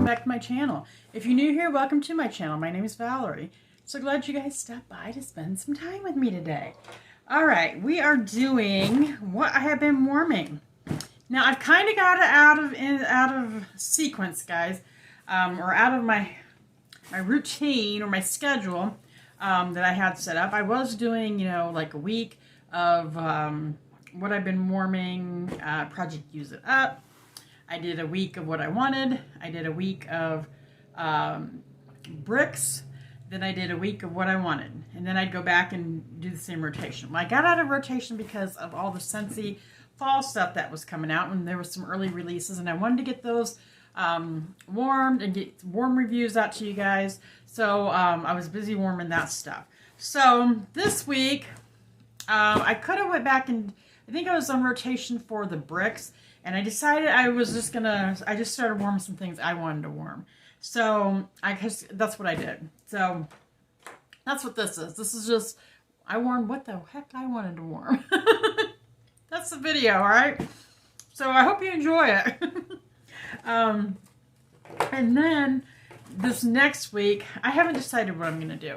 back to my channel. If you're new here, welcome to my channel. My name is Valerie. So glad you guys stopped by to spend some time with me today. Alright, we are doing what I have been warming. Now I've kind of got it out of sequence, guys, or out of my routine or my schedule that I had set up. I was doing, like a week of what I've been warming, Project Use It Up. I did a week of what I wanted. I did a week of bricks. Then I did a week of what I wanted. And then I'd go back and do the same rotation. Well, I got out of rotation because of all the Scentsy fall stuff that was coming out, and there was some early releases, and I wanted to get those warmed and get warm reviews out to you guys. So I was busy warming that stuff. So this week, I could have went back and I think I was on rotation for the bricks, and I decided I just started warming some things I wanted to warm. So that's what I did. So that's what this is. This is just, I warmed what the heck I wanted to warm. That's the video, all right? So I hope you enjoy it. And then this next week, I haven't decided what I'm going to do.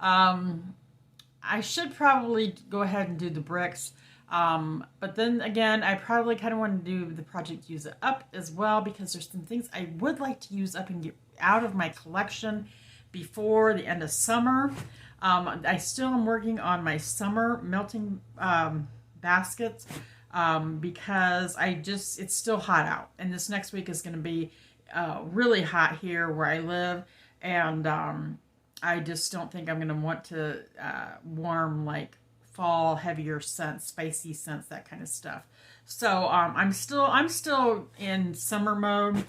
I should probably go ahead and do the bricks. But then again, I probably kind of want to do the Project Use It Up as well, because there's some things I would like to use up and get out of my collection before the end of summer. I still am working on my summer melting baskets because it's still hot out, and this next week is going to be really hot here where I live, and I just don't think I'm going to want to warm like fall heavier scents, spicy scents, that kind of stuff. So I'm still in summer mode,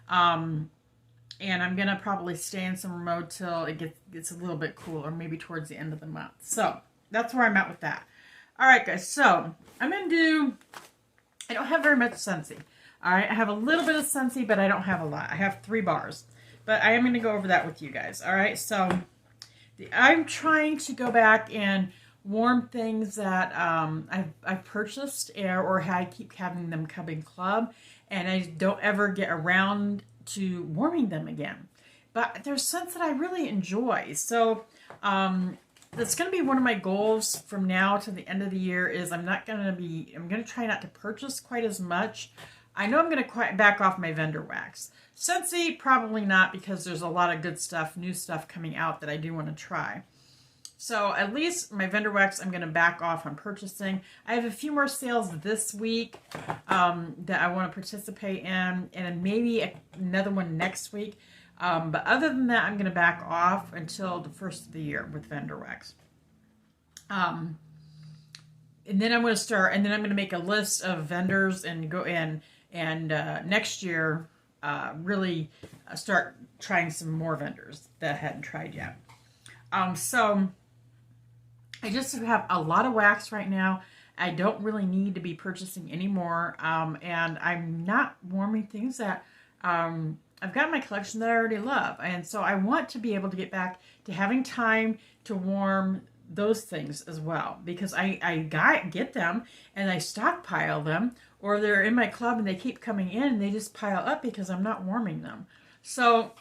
and I'm gonna probably stay in summer mode till it gets a little bit cooler, maybe towards the end of the month. So that's where I'm at with that. All right, guys. So I'm gonna do. I don't have very much Scentsy. All right, I have a little bit of Scentsy, but I don't have a lot. I have 3 bars, but I am gonna go over that with you guys. All right, so I'm trying to go back and warm things that I've purchased or keep having them come in club, and I don't ever get around to warming them again. But there's scents that I really enjoy. So that's going to be one of my goals from now to the end of the year. Is I'm going to try not to purchase quite as much. I know I'm going to back off my vendor wax. Scentsy, probably not, because there's a lot of good stuff, new stuff coming out that I do want to try. So at least my vendor wax, I'm going to back off on purchasing. I have a few more sales this week that I want to participate in, and maybe another one next week. But other than that, I'm going to back off until the first of the year with vendor wax. And then I'm going to start, and then I'm going to make a list of vendors and go in and next year really start trying some more vendors that I hadn't tried yet. So I just have a lot of wax right now. I don't really need to be purchasing anymore. And I'm not warming things that I've got in my collection that I already love. And so I want to be able to get back to having time to warm those things as well. Because I get them and I stockpile them, or they're in my club and they keep coming in and they just pile up because I'm not warming them. So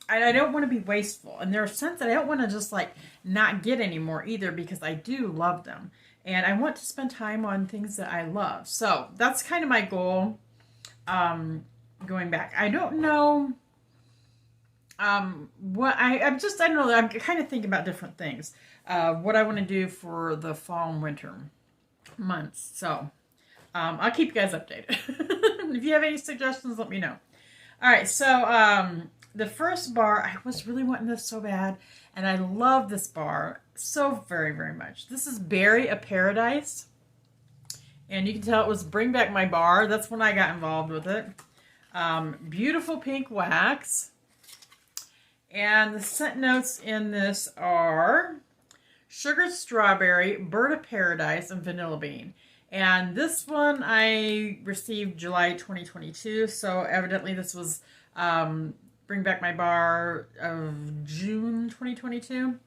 I don't want to be wasteful. And there are scents that I don't want to just like not get anymore either, because I do love them. And I want to spend time on things that I love. So that's kind of my goal going back. I don't know what I don't know. I'm kind of thinking about different things. What I want to do for the fall and winter months. So I'll keep you guys updated. If you have any suggestions, let me know. All right. So the first bar, I was really wanting this so bad, and I love this bar so very, very much. This is Berry of Paradise, and you can tell it was Bring Back My Bar. That's when I got involved with it. Beautiful pink wax, and the scent notes in this are sugared strawberry, bird of paradise, and vanilla bean. And this one I received July 2022, so evidently this was Bring Back My Bar of June 2022.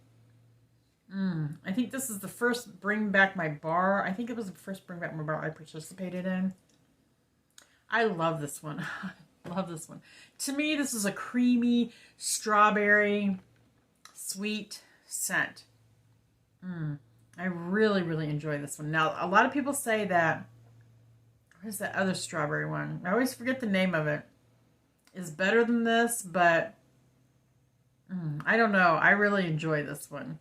I think this is the first Bring Back My Bar. I think it was the first Bring Back My Bar I participated in. I love this one. Love this one. To me, this is a creamy, strawberry, sweet scent. I really, really enjoy this one. Now, a lot of people say that, where's that other strawberry one? I always forget the name of it. Is better than this, but I don't know. I really enjoy this one.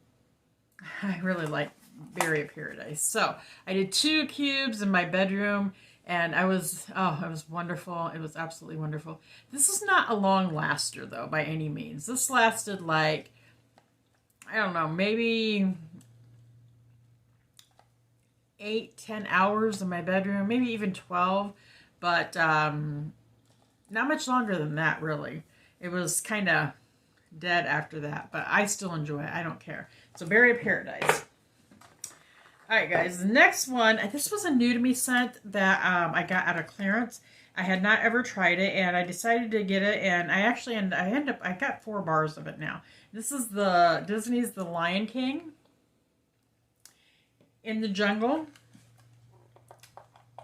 I really like Berry of Paradise. So I did 2 cubes in my bedroom, and it was wonderful. It was absolutely wonderful. This is not a long laster, though, by any means. This lasted like, I don't know, maybe 8-10 hours in my bedroom, maybe even 12, but not much longer than that, really. It was kind of dead after that, but I still enjoy it. I don't care. So Berry of Paradise. All right, guys, the next one, this was a new to me scent that I got out of clearance. I had not ever tried it, and I decided to get it, and I got 4 bars of it now. This is Disney's The Lion King in the Jungle,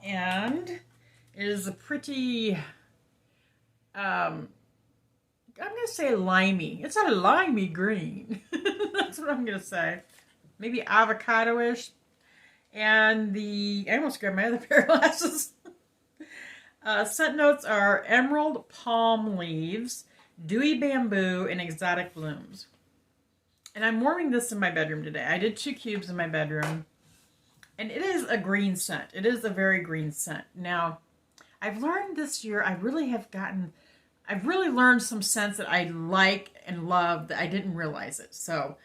and it is a pretty, I'm going to say limey. It's a limey green. That's what I'm going to say. Maybe avocado-ish. And I almost grabbed my other pair of glasses. Scent notes are emerald palm leaves, dewy bamboo, and exotic blooms. And I'm warming this in my bedroom today. I did 2 cubes in my bedroom. And it is a green scent. It is a very green scent. Now, I've learned this year, I've really learned some scents that I like and love that I didn't realize it. So,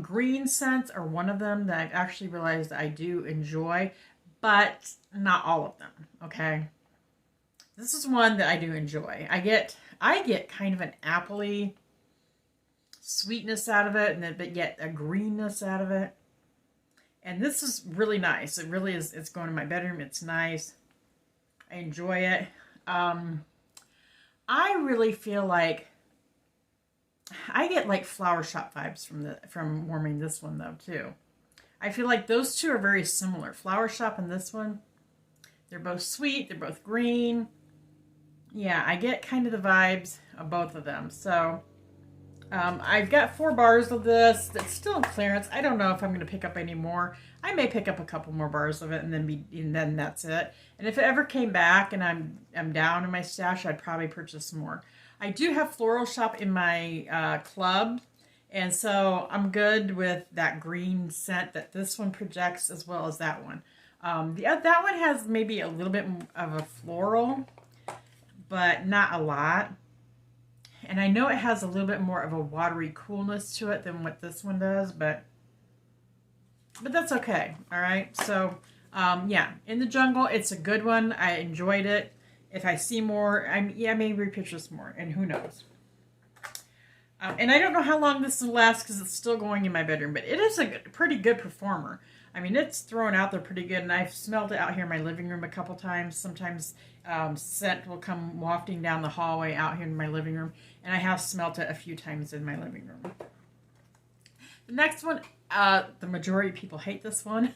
green scents are one of them that I've actually realized I do enjoy, but not all of them, okay? This is one that I do enjoy. I get kind of an appley sweetness out of it, but yet a greenness out of it. And this is really nice. It really is. It's going in my bedroom. It's nice. I enjoy it. I really feel like I get like flower shop vibes from warming this one though too. I feel like those two are very similar. Flower shop and this one, they're both sweet. They're both green. Yeah, I get kind of the vibes of both of them. So I've got 4 bars of this. That's still in clearance. I don't know if I'm going to pick up any more. I may pick up a couple more bars of it and then that's it. And if it ever came back and I'm down in my stash, I'd probably purchase some more. I do have Floral Shop in my club, and so I'm good with that green scent that this one projects as well as that one. That one has maybe a little bit of a floral, but not a lot. And I know it has a little bit more of a watery coolness to it than what this one does, but that's okay. All right. So, yeah, In the Jungle, it's a good one. I enjoyed it. If I see more, I may repurchase more, and who knows. And I don't know how long this will last because it's still going in my bedroom, but it is a pretty good performer. I mean, it's thrown out there pretty good, and I've smelled it out here in my living room a couple times. Sometimes scent will come wafting down the hallway out here in my living room, and I have smelt it a few times in my living room. The next one, the majority of people hate this one,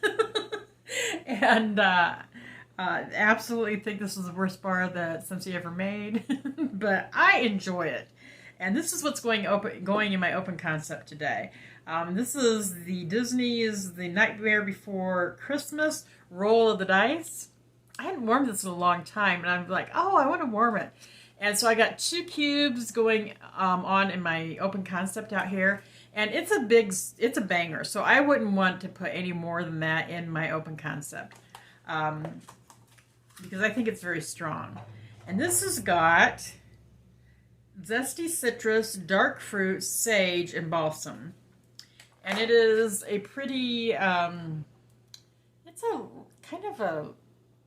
and absolutely think this is the worst bar that Scentsy ever made, but I enjoy it. And this is what's going in my open concept today. This is the Disney's The Nightmare Before Christmas Roll of the Dice. I hadn't warmed this in a long time, and I'm like, oh, I want to warm it. And so I got 2 cubes going on in my open concept out here. And it's a banger. So I wouldn't want to put any more than that in my open concept. Because I think it's very strong. And this has got zesty citrus, dark fruit, sage, and balsam. And it is a pretty, it's a kind of a,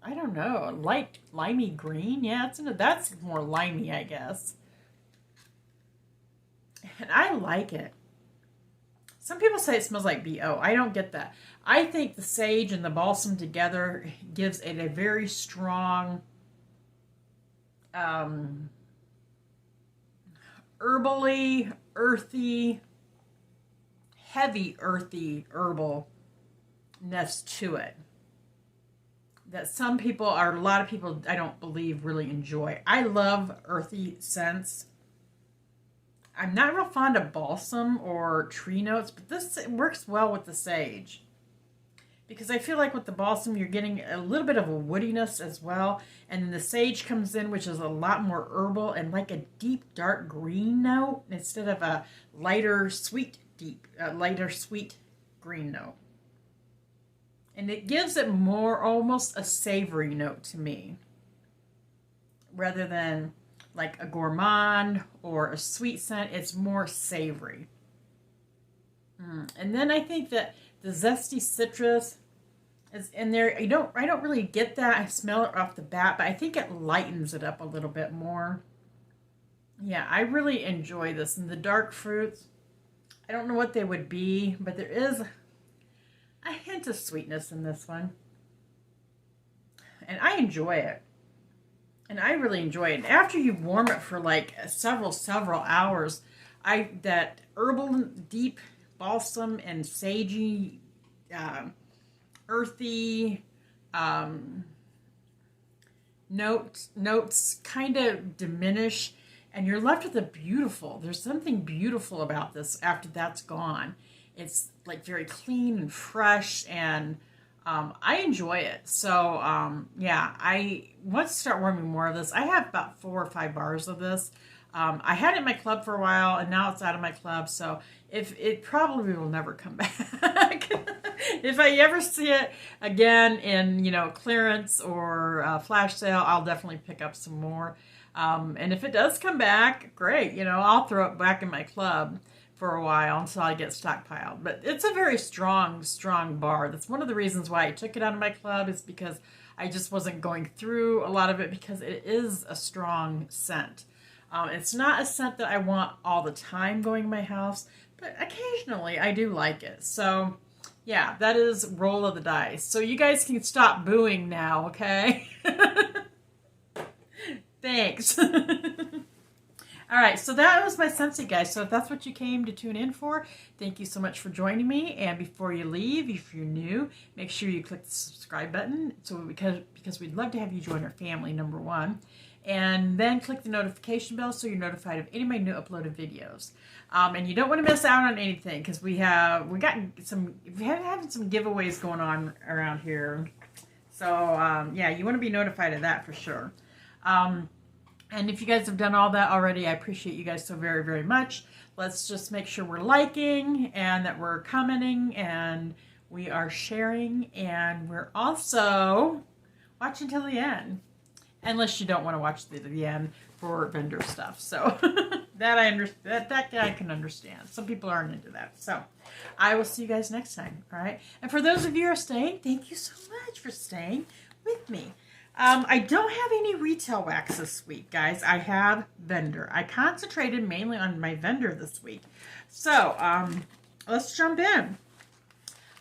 I don't know, a light limey green. Yeah, that's more limey, I guess. And I like it. Some people say it smells like BO. I don't get that. I think the sage and the balsam together gives it a very strong, herbally, earthy, heavy earthy herbalness to it. that some people, or a lot of people, I don't believe really enjoy. I love earthy scents. I'm not real fond of balsam or tree notes, but this works well with the sage. Because I feel like with the balsam, you're getting a little bit of a woodiness as well. And then the sage comes in, which is a lot more herbal and like a deep, dark green note instead of a lighter, sweet green note. And it gives it more almost a savory note to me, rather than like a gourmand or a sweet scent. It's more savory. And then I think that the zesty citrus is in there. I don't really get that. I smell it off the bat, but I think it lightens it up a little bit more. Yeah, I really enjoy this. And the dark fruits, I don't know what they would be, but there is a hint of sweetness in this one. And I enjoy it. And I really enjoy it. And after you warm it for like several hours, that herbal, deep balsam and sagey, earthy notes kind of diminish, and you're left with there's something beautiful about this after that's gone. It's like very clean and fresh, and I enjoy it. So yeah, I want to start warming more of this. I have about 4 or 5 bars of this. I had it in my club for a while, and now it's out of my club, so if it probably will never come back. If I ever see it again in, clearance or flash sale, I'll definitely pick up some more. And if it does come back, great. I'll throw it back in my club for a while until I get stockpiled. But it's a very strong bar. That's one of the reasons why I took it out of my club, is because I just wasn't going through a lot of it, because it is a strong scent. It's not a scent that I want all the time going in my house, but occasionally I do like it. So yeah, that is roll of the dice. So you guys can stop booing now, okay? Thanks. All right, so that was my Scentsy, guys. So if that's what you came to tune in for, thank you so much for joining me. And before you leave, if you're new, make sure you click the subscribe button, because we'd love to have you join our family, number one. And then click the notification bell so you're notified of any of my new uploaded videos. And you don't want to miss out on anything, because we're having some giveaways going on around here. So yeah, you want to be notified of that for sure. And if you guys have done all that already, I appreciate you guys so very, very much. Let's just make sure we're liking, and that we're commenting, and we are sharing, and we're also watching till the end. Unless you don't want to watch the end for vendor stuff. So that I can understand. Some people aren't into that. So I will see you guys next time. All right. And for those of you who are staying, thank you so much for staying with me. I don't have any retail wax this week, guys. I have vendor. I concentrated mainly on my vendor this week. So let's jump in.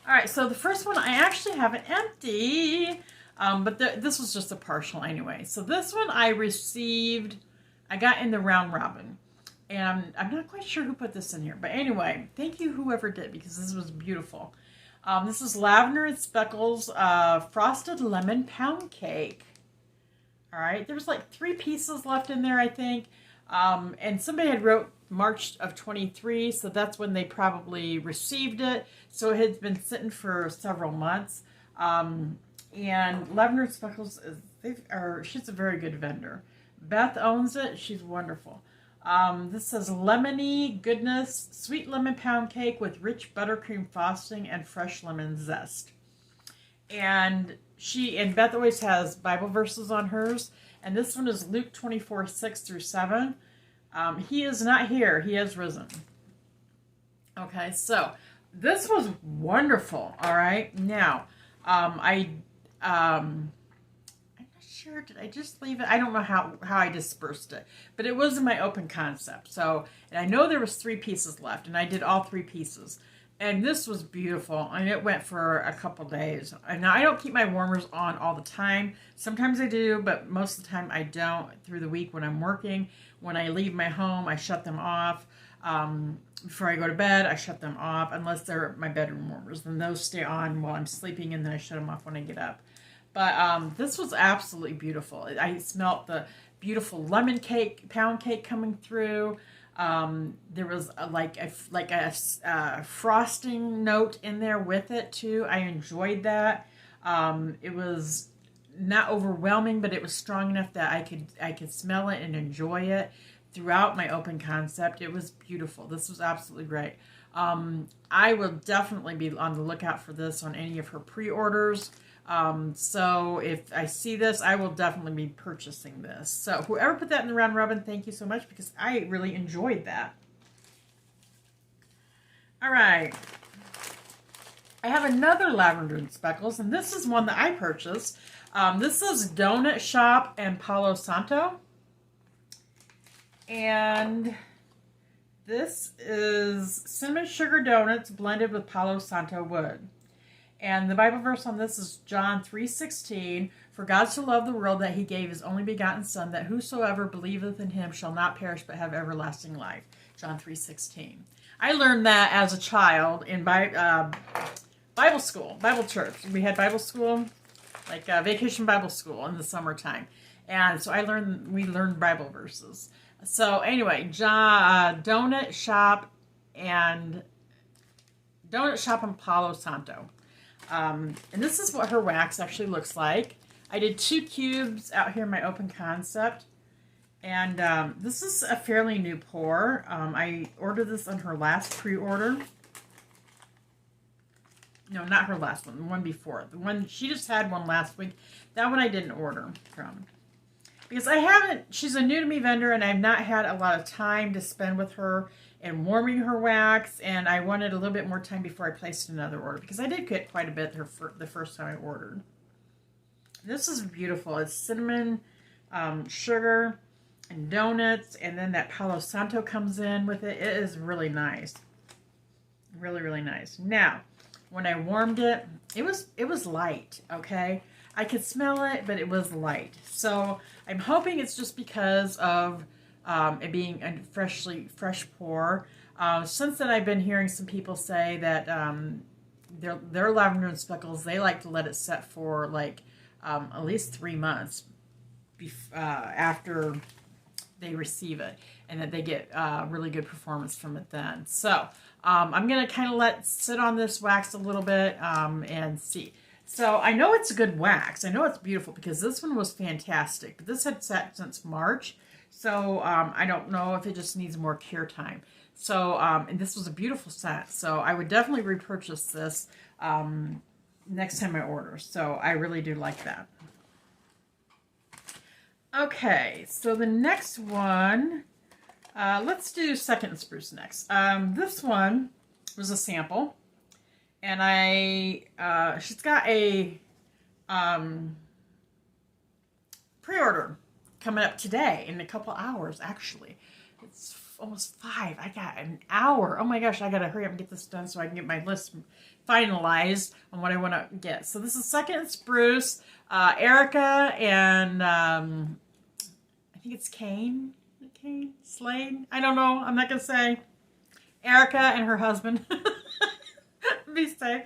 All right. So the first one, I actually have an empty. But this was just a partial anyway. So this one I got in the round robin. And I'm not quite sure who put this in here. But anyway, thank you whoever did, because this was beautiful. This is Lavender and Speckles Frosted Lemon Pound Cake. All right. There's like 3 pieces left in there, I think. And somebody had wrote March of 23. So that's when they probably received it. So it had been sitting for several months. And Lavender and Speckles, she's a very good vendor. Beth owns it. She's wonderful. This says Lemony Goodness Sweet Lemon Pound Cake with rich buttercream frosting and fresh lemon zest. And Beth always has Bible verses on hers. And this one is Luke 24:6-7. He is not here. He has risen. Okay, so this was wonderful. All right. Now, I'm not sure, did I just leave it? I don't know how I dispersed it, but it was in my open concept. So, and I know there was 3 pieces left, and I did all 3 pieces, and this was beautiful, and it went for a couple days. And now I don't keep my warmers on all the time. Sometimes I do, but most of the time I don't. Through the week when I'm working, when I leave my home, I shut them off. Before I go to bed, I shut them off, unless they're my bedroom warmers. Then those stay on while I'm sleeping, and then I shut them off when I get up. But this was absolutely beautiful. I smelled the beautiful lemon cake, pound cake coming through. There was a frosting note in there with it too. I enjoyed that. It was not overwhelming, but it was strong enough that I could smell it and enjoy it throughout my open concept. It was beautiful. This was absolutely great. I will definitely be on the lookout for this on any of her pre-orders. So if I see this, I will definitely be purchasing this. So whoever put that in the round robin, thank you so much, because I really enjoyed that. All right. I have another lavender and speckles, and this is one that I purchased. This is Donut Shop and Palo Santo. And this is cinnamon sugar donuts blended with Palo Santo wood. And the Bible verse on this is John 3:16. For God so loved the world that he gave his only begotten Son, that whosoever believeth in him shall not perish but have everlasting life. John 3:16. I learned that as a child in Bible school, Bible church. We had Bible school, like vacation Bible school in the summertime. And so we learned Bible verses. So anyway, Donut Shop and Palo Santo. And this is what her wax actually looks like. I did 2 cubes out here in my open concept. And this is a fairly new pour. I ordered this on her last pre-order. No, not her last one. The one before. The one, she just had one last week. That one I didn't order from. Because she's a new to me vendor, and I've not had a lot of time to spend with her and warming her wax, and I wanted a little bit more time before I placed another order, because I did get quite a bit the first time I ordered. This is beautiful. It's cinnamon, sugar, and donuts, and then that Palo Santo comes in with it. It is really nice. Really, really nice. Now, when I warmed it, it was light, okay? I could smell it, but it was light. So I'm hoping it's just because of it being a fresh pour. Since then, I've been hearing some people say that their lavender and speckles, they like to let it set for like at least 3 months after they receive it, and that they get really good performance from it then. So I'm going to kind of let it sit on this wax a little bit and see. So I know it's a good wax. I know it's beautiful because this one was fantastic. But this had sat since March. So I don't know if it just needs more cure time. So, and this was a beautiful scent. So I would definitely repurchase this next time I order. So I really do like that. Okay, so the next one, let's do Second Spruce next. This one was a sample. And she's got a pre-order coming up today in a couple hours, actually. It's almost 5. I got an hour. Oh my gosh, I gotta hurry up and get this done so I can get my list finalized on what I want to get. So this is Second Spruce, Erica, and I think it's Slade? I don't know. I'm not gonna say. Erica and her husband. Be safe.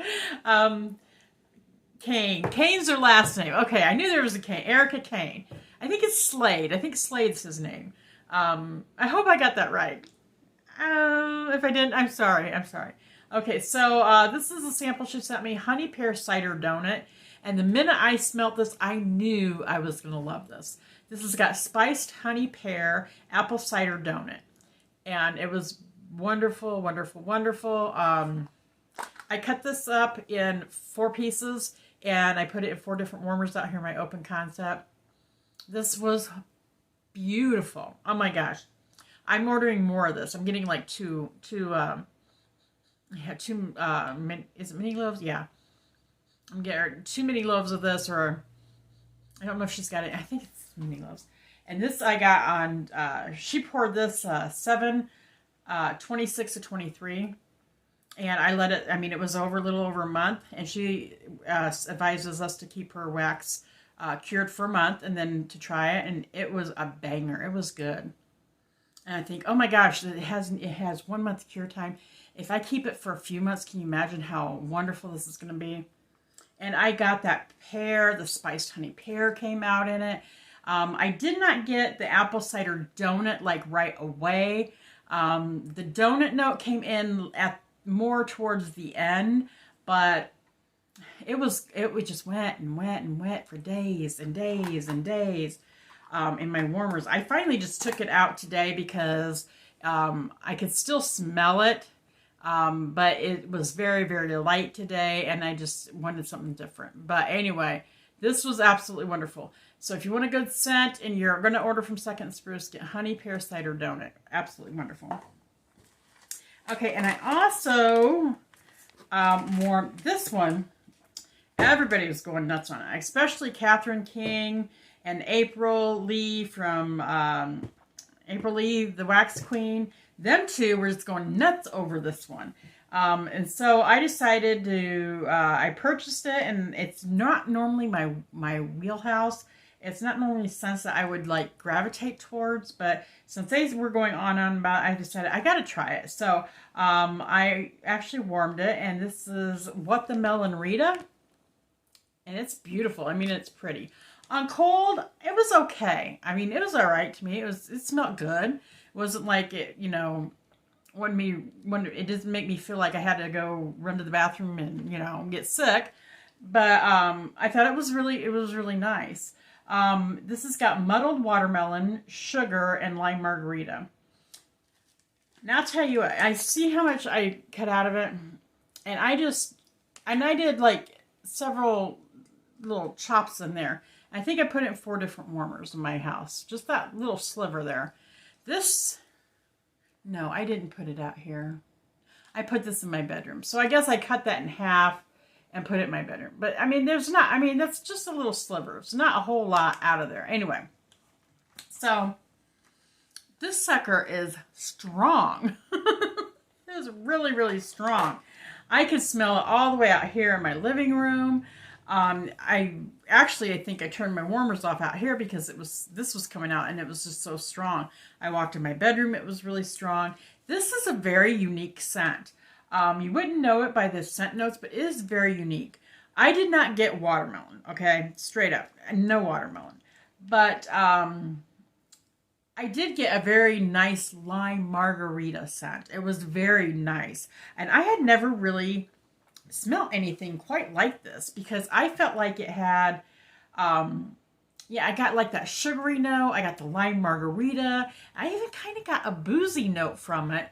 Kane. Kane's her last name. Okay, I knew there was a Kane. Erica Kane. I think it's Slade. I think Slade's his name. I hope I got that right. If I didn't, I'm sorry. I'm sorry. Okay, so this is a sample she sent me. Honey Pear Cider Donut. And the minute I smelt this, I knew I was going to love this. This has got spiced honey pear apple cider donut. And it was wonderful, wonderful, wonderful. I cut this up in 4 pieces, and I put it in 4 different warmers out here in my open concept. This was beautiful. Oh my gosh. I'm ordering more of this. I'm getting like two is it mini loaves? Yeah. I'm getting 2 mini loaves of this, or I don't know if she's got it. I think it's mini loaves. And this I got on, she poured this 7/26 to 23. And I let it, I mean, it was over a little over a month. And she advises us to keep her wax cured for a month and then to try it. And it was a banger. It was good. And I think, oh my gosh, it has 1 month cure time. If I keep it for a few months, can you imagine how wonderful this is going to be? And I got that pear, the spiced honey pear came out in it. I did not get the apple cider donut like right away. The donut note came in at more towards the end, but it just went and went and went for days and days and days in my warmers. I finally just took it out today because I could still smell it, but it was very, very light today, and I just wanted something different. But anyway, this was absolutely wonderful. So if you want a good scent and you're going to order from Second Spruce, get honey pear cider donut. Absolutely wonderful. Okay, and I also warmed this one. Everybody was going nuts on it, especially Catherine King and April Lee from April Lee, the Wax Queen. Them two were just going nuts over this one. And so I decided to, I purchased it, and it's not normally my wheelhouse. It's not normally scents that I would like gravitate towards, but since they were going on about it, I decided I got to try it. So I actually warmed it, and this is What the Melon Rita. And it's beautiful. I mean, it's pretty. On cold, it was okay. I mean, it was all right to me. It smelled good. It wasn't like it, you know, when it doesn't make me feel like I had to go run to the bathroom and, you know, get sick. But I thought it was really nice. This has got muddled watermelon, sugar, and lime margarita. Now I'll tell you what, I see how much I cut out of it, and I did like several little chops in there. I think I put it in 4 different warmers in my house. Just that little sliver there. No, I didn't put it out here. I put this in my bedroom. So I guess I cut that in half and put it in my bedroom. But I mean, that's just a little sliver. It's not a whole lot out of there. Anyway, so this sucker is strong. It is really, really strong. I could smell it all the way out here in my living room. I think I turned my warmers off out here because this was coming out and it was just so strong. I walked in my bedroom, it was really strong. This is a very unique scent. You wouldn't know it by the scent notes, but it is very unique. I did not get watermelon, okay? Straight up, no watermelon. But I did get a very nice lime margarita scent. It was very nice. And I had never really smelled anything quite like this because I felt like it had, I got like that sugary note. I got the lime margarita. I even kind of got a boozy note from it,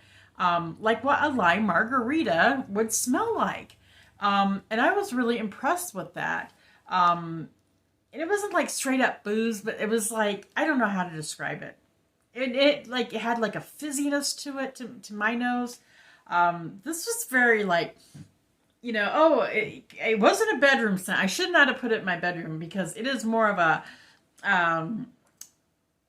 like what a lime margarita would smell like. And I was really impressed with that. And it wasn't like straight up booze, but it was like, I don't know how to describe it. It had like a fizziness to it, to my nose. This was very like, you know, it wasn't a bedroom scent. I should not have put it in my bedroom because it is more of a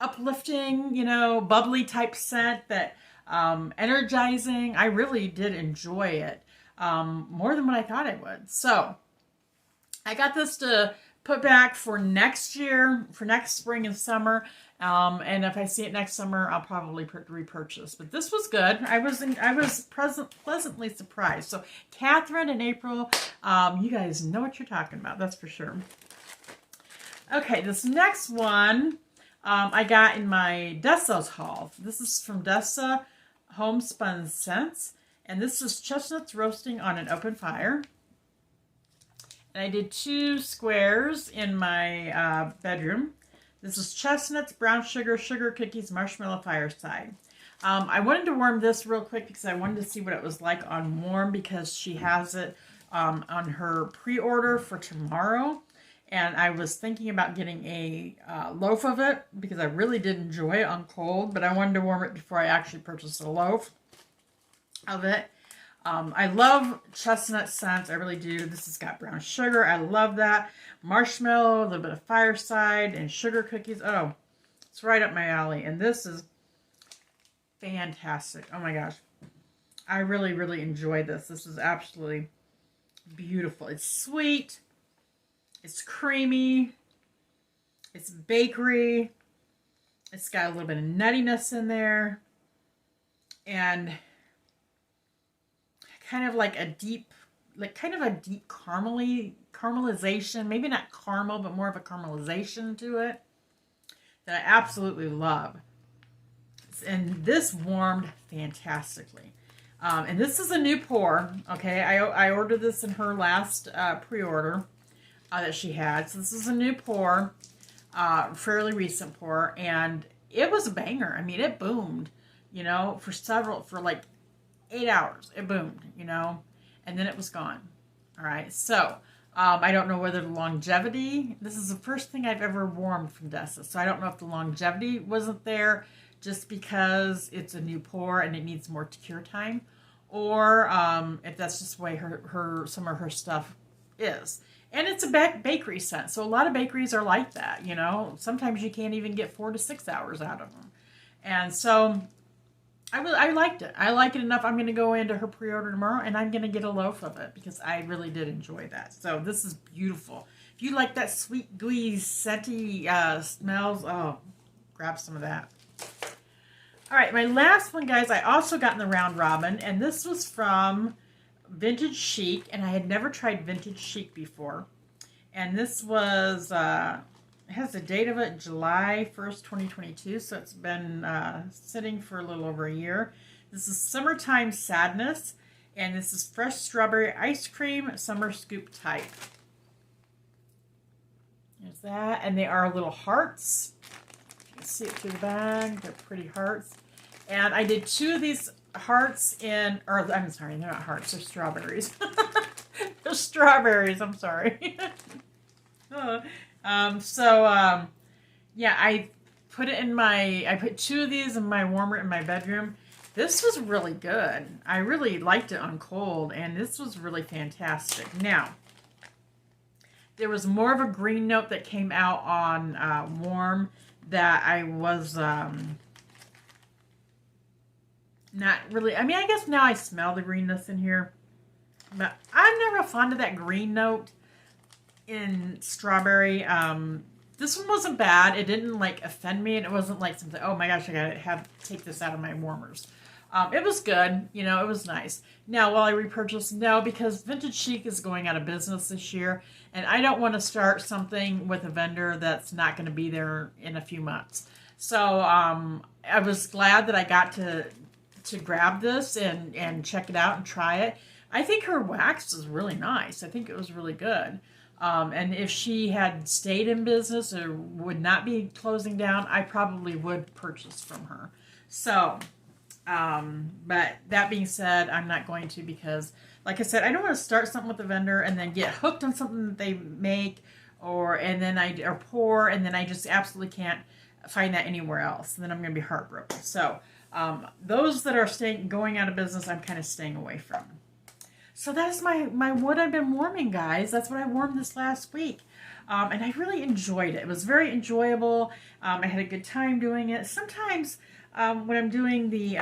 uplifting, you know, bubbly type scent that energizing. I really did enjoy it more than what I thought I would. So I got this to put back for next year, for next spring and summer. And if I see it next summer, I'll probably repurchase. But this was good. I was pleasantly surprised. So Catherine and April, you guys know what you're talking about. That's for sure. Okay, this next one I got in my Dessa's haul. This is from Dessa Homespun Scents. And this is chestnuts roasting on an open fire. And I did 2 squares in my bedroom. This is chestnuts, brown sugar, sugar cookies, marshmallow fireside. I wanted to warm this real quick because I wanted to see what it was like on warm because she has it on her pre-order for tomorrow. And I was thinking about getting a loaf of it because I really did enjoy it on cold, but I wanted to warm it before I actually purchased a loaf of it. I love chestnut scents. I really do. This has got brown sugar. I love that. Marshmallow, a little bit of fireside, and sugar cookies. Oh, it's right up my alley. And this is fantastic. Oh my gosh. I really, really enjoy this. This is absolutely beautiful. It's sweet. It's creamy. It's bakery. It's got a little bit of nuttiness in there. And kind of like a deep, like kind of a deep caramelization, maybe not caramel, but more of a caramelization to it that I absolutely love. And this warmed fantastically. And this is a new pour. Okay, I ordered this in her last pre-order that she had. So this is a new pour, fairly recent pour, and it was a banger. I mean, it boomed, you know, for like 8 hours. It boomed, you know, and then it was gone. All right, so I don't know whether the longevity, this is the first thing I've ever warmed from Dessa, so I don't know if the longevity wasn't there just because it's a new pour and it needs more cure time, or if that's just the way some of her stuff is. And it's a bakery scent, so a lot of bakeries are like that, you know. Sometimes you can't even get 4 to 6 hours out of them. And so I liked it. I like it enough. I'm going to go into her pre-order tomorrow, and I'm going to get a loaf of it because I really did enjoy that. So this is beautiful. If you like that sweet, gooey, scenty smells, oh, grab some of that. All right, my last one, guys, I also got in the round robin, and this was from Vintage Chic, and I had never tried Vintage Chic before. And this was, it has the date of it, July 1st, 2022, so it's been sitting for a little over a year. This is Summertime Sadness, and this is fresh strawberry ice cream, summer scoop type. There's that, and they are little hearts. You can see it through the bag. They're pretty hearts. And I did 2 of these hearts in, or I'm sorry, they're not hearts, they're strawberries. They're strawberries, I'm sorry. Yeah, I put 2 of these in my warmer in my bedroom. This was really good. I really liked it on cold, and this was really fantastic. Now, there was more of a green note that came out on warm that I was not really, I mean, I guess now I smell the greenness in here, but I'm never fond of that green note in strawberry. This one wasn't bad. It didn't like offend me, and it wasn't like something, oh my gosh, I gotta take this out of my warmers. It was good, you know, it was nice. Now, will I repurchase? No, because Vintage Chic is going out of business this year, and I don't want to start something with a vendor that's not going to be there in a few months. So I was glad that I got to grab this and check it out and try it. I think her wax is really nice. I think it was really good. And if she had stayed in business or would not be closing down, I probably would purchase from her. So, but that being said, I'm not going to because, like I said, I don't want to start something with a vendor and then get hooked on something that they make or pour, and then I just absolutely can't find that anywhere else. And then I'm going to be heartbroken. So, those that are going out of business, I'm kind of staying away from. So that's my what I've been warming, guys. That's what I warmed this last week. And I really enjoyed it. It was very enjoyable. I had a good time doing it. Sometimes when I'm doing the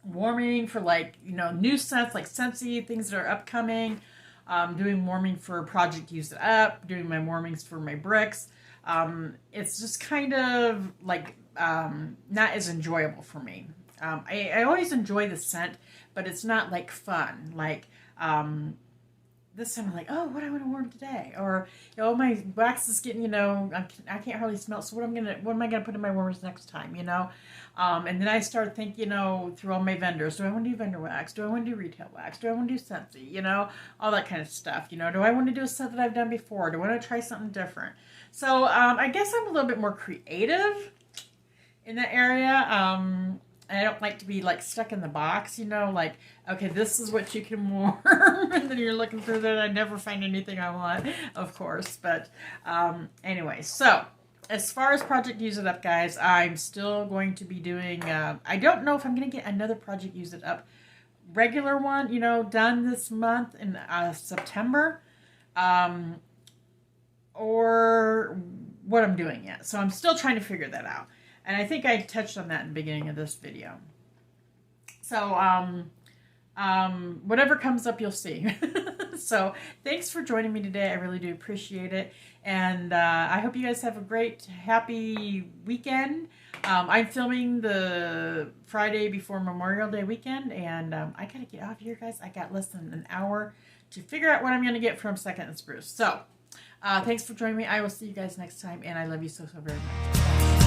warming for, like, you know, new scents like Scentsy, things that are upcoming, doing warming for Project Use It Up, doing my warmings for my bricks, it's just kind of like not as enjoyable for me. I always enjoy the scent, but it's not like fun. Like this time I'm like, oh, what do I want to warm today? Or, you know, my wax is getting, you know, I can't hardly smell it, so what am I gonna put in my warmers next time, you know? And then I start thinking, you know, through all my vendors, do I want to do vendor wax? Do I want to do retail wax? Do I want to do Scentsy? You know, all that kind of stuff. You know, do I want to do a scent that I've done before? Do I want to try something different? So I guess I'm a little bit more creative in that area. I don't like to be like stuck in the box, you know, like, okay, this is what you can warm, and then you're looking through that. I never find anything I want, of course. But anyway, so as far as Project Use It Up, guys, I'm still going to be doing, I don't know if I'm going to get another Project Use It Up regular one, you know, done this month in September, or what I'm doing yet. So I'm still trying to figure that out. And I think I touched on that in the beginning of this video. So, Whatever comes up, you'll see. So thanks for joining me today. I really do appreciate it. And I hope you guys have a great, happy weekend. I'm filming the Friday before Memorial Day weekend, and I gotta get off here, guys. I got less than an hour to figure out what I'm gonna get from Second and Spruce. So thanks for joining me. I will see you guys next time, and I love you so, so very much.